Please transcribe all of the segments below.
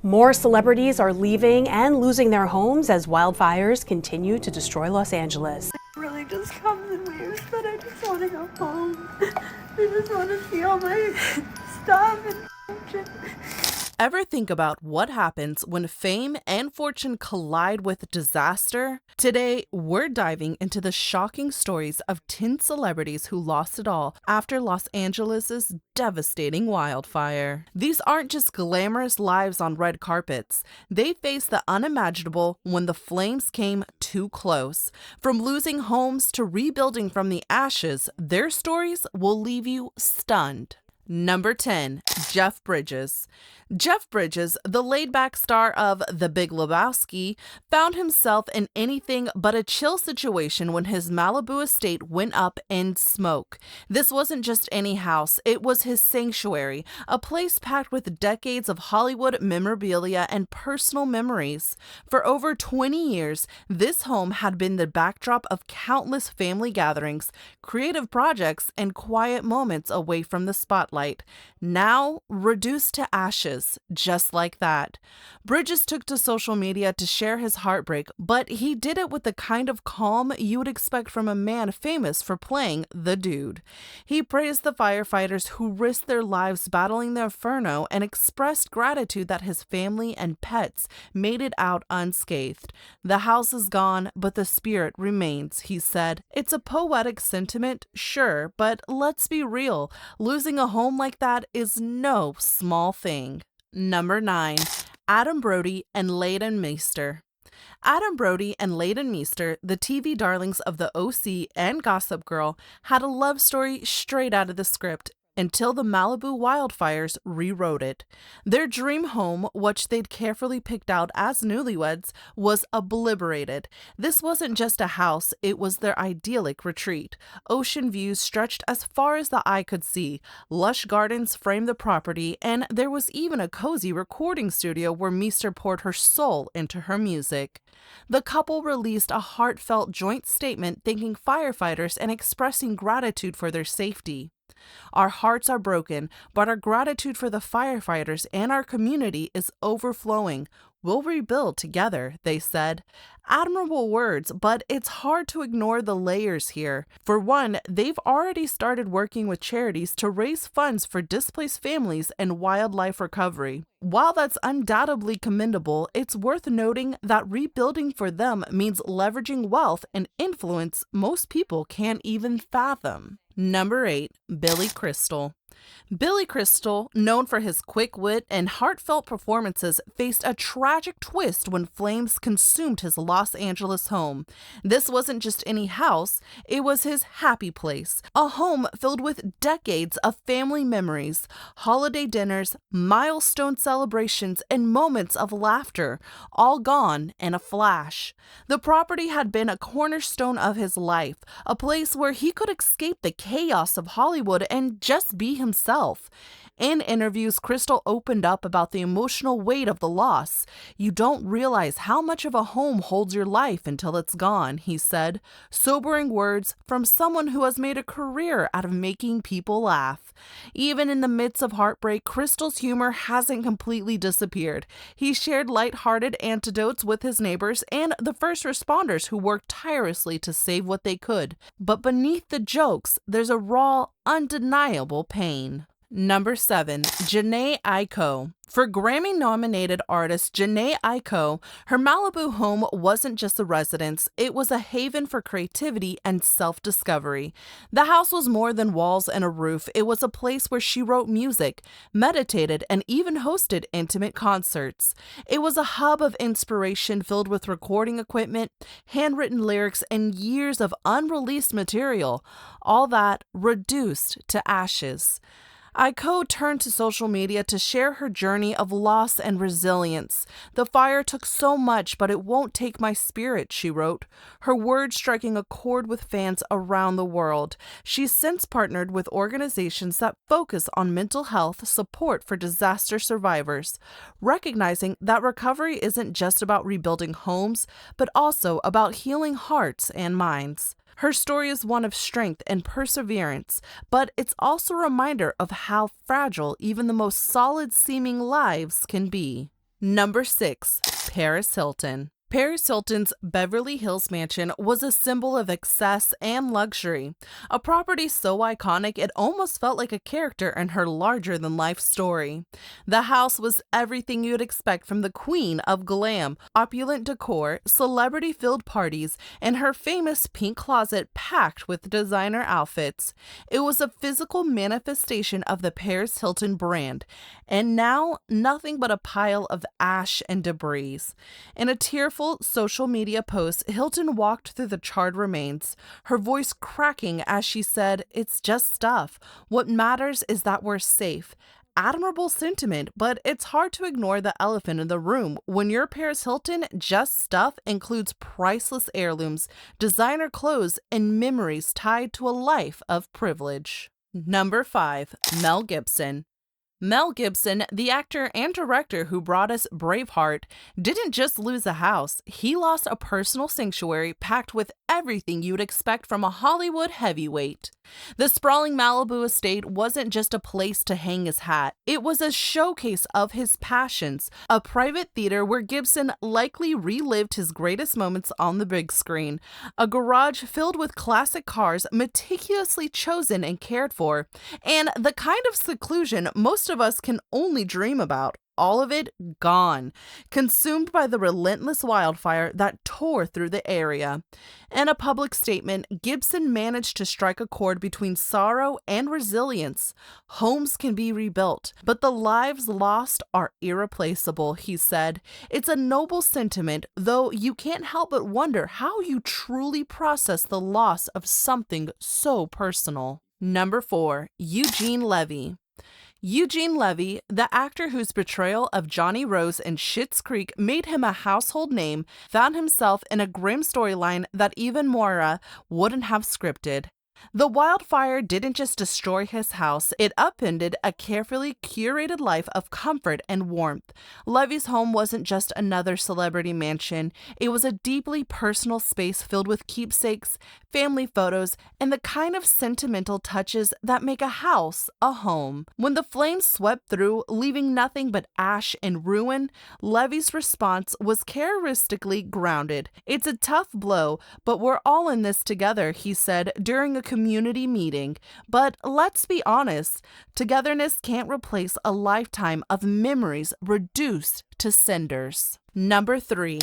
More celebrities are leaving and losing their homes as wildfires continue to destroy Los Angeles. It really just comes in waves, but I just want to go home. I just want to see all my stuff and Ever think about what happens when fame and fortune collide with disaster? Today, we're diving into the shocking stories of 10 celebrities who lost it all after Los Angeles' devastating wildfire. These aren't just glamorous lives on red carpets. They faced the unimaginable when the flames came too close. From losing homes to rebuilding from the ashes, their stories will leave you stunned. Number 10, Jeff Bridges. Jeff Bridges, the laid-back star of The Big Lebowski, found himself in anything but a chill situation when his Malibu estate went up in smoke. This wasn't just any house, it was his sanctuary, a place packed with decades of Hollywood memorabilia and personal memories. For over 20 years, this home had been the backdrop of countless family gatherings, creative projects, and quiet moments away from the spotlight. Now, reduced to ashes, just like that. Bridges took to social media to share his heartbreak, but he did it with the kind of calm you would expect from a man famous for playing the dude. He praised the firefighters who risked their lives battling the inferno and expressed gratitude that his family and pets made it out unscathed. The house is gone, but the spirit remains, he said. It's a poetic sentiment, sure, but let's be real. Losing a home like that is no small thing. Number 9, Adam Brody and Brody Meester. Adam Brody and Brody Meester, the TV darlings of The OC and Gossip Girl, had a love story straight out of the script until the Malibu wildfires rewrote it. Their dream home, which they'd carefully picked out as newlyweds, was obliterated. This wasn't just a house, it was their idyllic retreat. Ocean views stretched as far as the eye could see, lush gardens framed the property, and there was even a cozy recording studio where Meester poured her soul into her music. The couple released a heartfelt joint statement thanking firefighters and expressing gratitude for their safety. Our hearts are broken, but our gratitude for the firefighters and our community is overflowing. We'll rebuild together, they said. Admirable words, but it's hard to ignore the layers here. For one, they've already started working with charities to raise funds for displaced families and wildlife recovery. While that's undoubtedly commendable, it's worth noting that rebuilding for them means leveraging wealth and influence most people can't even fathom. Number 8, Billy Crystal. Billy Crystal, known for his quick wit and heartfelt performances, faced a tragic twist when flames consumed his Los Angeles home. This wasn't just any house, it was his happy place, a home filled with decades of family memories, holiday dinners, milestone celebrations, and moments of laughter, all gone in a flash. The property had been a cornerstone of his life, a place where he could escape the chaos of Hollywood and just be himself. In interviews, Crystal opened up about the emotional weight of the loss. You don't realize how much of a home holds your life until it's gone, he said. Sobering words from someone who has made a career out of making people laugh. Even in the midst of heartbreak, Crystal's humor hasn't completely disappeared. He shared lighthearted anecdotes with his neighbors and the first responders who worked tirelessly to save what they could. But beneath the jokes, there's a raw, undeniable pain. Number 7, Jhené Aiko. For Grammy-nominated artist Jhené Aiko, her Malibu home wasn't just a residence, it was a haven for creativity and self-discovery. The house was more than walls and a roof, it was a place where she wrote music, meditated, and even hosted intimate concerts. It was a hub of inspiration filled with recording equipment, handwritten lyrics, and years of unreleased material, all that reduced to ashes. Aiko turned to social media to share her journey of loss and resilience. The fire took so much, but it won't take my spirit, she wrote, her words striking a chord with fans around the world. She's since partnered with organizations that focus on mental health support for disaster survivors, recognizing that recovery isn't just about rebuilding homes, but also about healing hearts and minds. Her story is one of strength and perseverance, but it's also a reminder of how fragile even the most solid-seeming lives can be. Number 6. Paris Hilton. Paris Hilton's Beverly Hills mansion was a symbol of excess and luxury, a property so iconic it almost felt like a character in her larger-than-life story. The house was everything you'd expect from the queen of glam: opulent decor, celebrity-filled parties, and her famous pink closet packed with designer outfits. It was a physical manifestation of the Paris Hilton brand, and now nothing but a pile of ash and debris. In a tearful social media post, Hilton walked through the charred remains, her voice cracking as she said, "It's just stuff. What matters is that we're safe." Admirable sentiment, but it's hard to ignore the elephant in the room. When your Paris Hilton just stuff includes priceless heirlooms, designer clothes, and memories tied to a life of privilege. Number 5. Mel Gibson. Mel Gibson, the actor and director who brought us Braveheart, didn't just lose a house. He lost a personal sanctuary packed with everything you'd expect from a Hollywood heavyweight. The sprawling Malibu estate wasn't just a place to hang his hat. It was a showcase of his passions, a private theater where Gibson likely relived his greatest moments on the big screen, a garage filled with classic cars meticulously chosen and cared for, and the kind of seclusion most of us can only dream about. All of it gone, consumed by the relentless wildfire that tore through the area. In a public statement, Gibson managed to strike a chord between sorrow and resilience. Homes can be rebuilt, but the lives lost are irreplaceable, he said. It's a noble sentiment, though you can't help but wonder how you truly process the loss of something so personal. Number 4. Eugene Levy. Eugene Levy, the actor whose portrayal of Johnny Rose in Schitt's Creek made him a household name, found himself in a grim storyline that even Moira wouldn't have scripted. The wildfire didn't just destroy his house, it upended a carefully curated life of comfort and warmth. Levy's home wasn't just another celebrity mansion, it was a deeply personal space filled with keepsakes, family photos, and the kind of sentimental touches that make a house a home. When the flames swept through, leaving nothing but ash and ruin, Levy's response was characteristically grounded. "It's a tough blow, but we're all in this together," he said during a community meeting. But let's be honest, togetherness can't replace a lifetime of memories reduced to cinders. Number 3.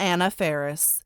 Anna Faris.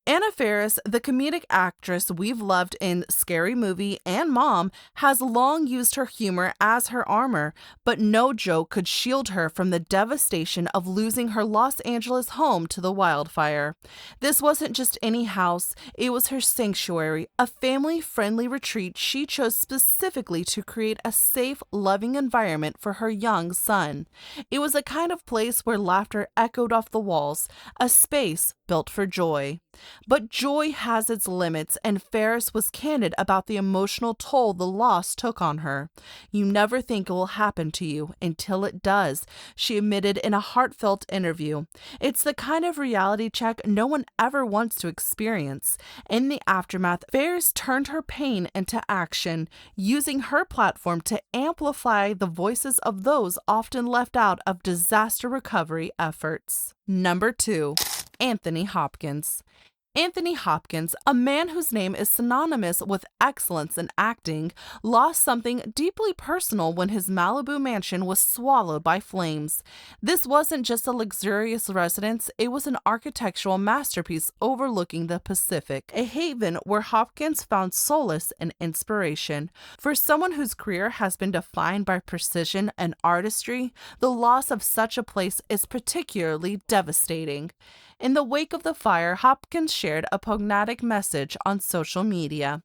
Anna Faris, the comedic actress we've loved in Scary Movie and Mom, has long used her humor as her armor, but no joke could shield her from the devastation of losing her Los Angeles home to the wildfire. This wasn't just any house, it was her sanctuary, a family-friendly retreat she chose specifically to create a safe, loving environment for her young son. It was a kind of place where laughter echoed off the walls, a space built for joy. But joy has its limits, and Faris was candid about the emotional toll the loss took on her. "You never think it will happen to you until it does," she admitted in a heartfelt interview. It's the kind of reality check no one ever wants to experience. In the aftermath, Faris turned her pain into action, using her platform to amplify the voices of those often left out of disaster recovery efforts. Number 2. Anthony Hopkins. Anthony Hopkins, a man whose name is synonymous with excellence in acting, lost something deeply personal when his Malibu mansion was swallowed by flames. This wasn't just a luxurious residence, it was an architectural masterpiece overlooking the Pacific, a haven where Hopkins found solace and inspiration. For someone whose career has been defined by precision and artistry, the loss of such a place is particularly devastating. In the wake of the fire, Hopkins shared a poignant message on social media.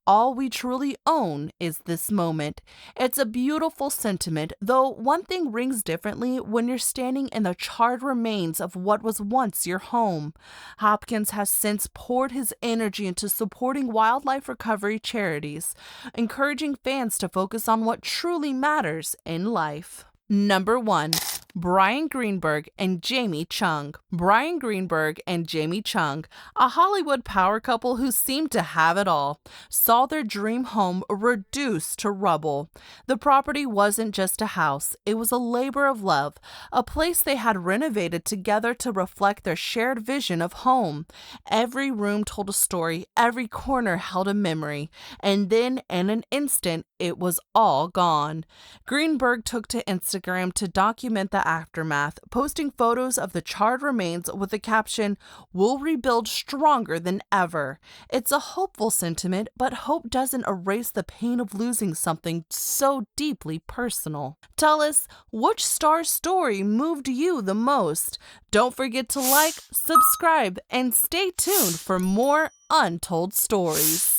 "All we truly own is this moment." It's a beautiful sentiment, though one thing rings differently when you're standing in the charred remains of what was once your home. Hopkins has since poured his energy into supporting wildlife recovery charities, encouraging fans to focus on what truly matters in life. Number 1. Brian Greenberg and Jamie Chung. Brian Greenberg and Jamie Chung, a Hollywood power couple who seemed to have it all, saw their dream home reduced to rubble. The property wasn't just a house, it was a labor of love, a place they had renovated together to reflect their shared vision of home. Every room told a story, every corner held a memory, and then in an instant, it was all gone. Greenberg took to Instagram to document the aftermath, posting photos of the charred remains with the caption, "We'll rebuild stronger than ever." It's a hopeful sentiment, but hope doesn't erase the pain of losing something so deeply personal. Tell us, which star's story moved you the most? Don't forget to like, subscribe, and stay tuned for more untold stories.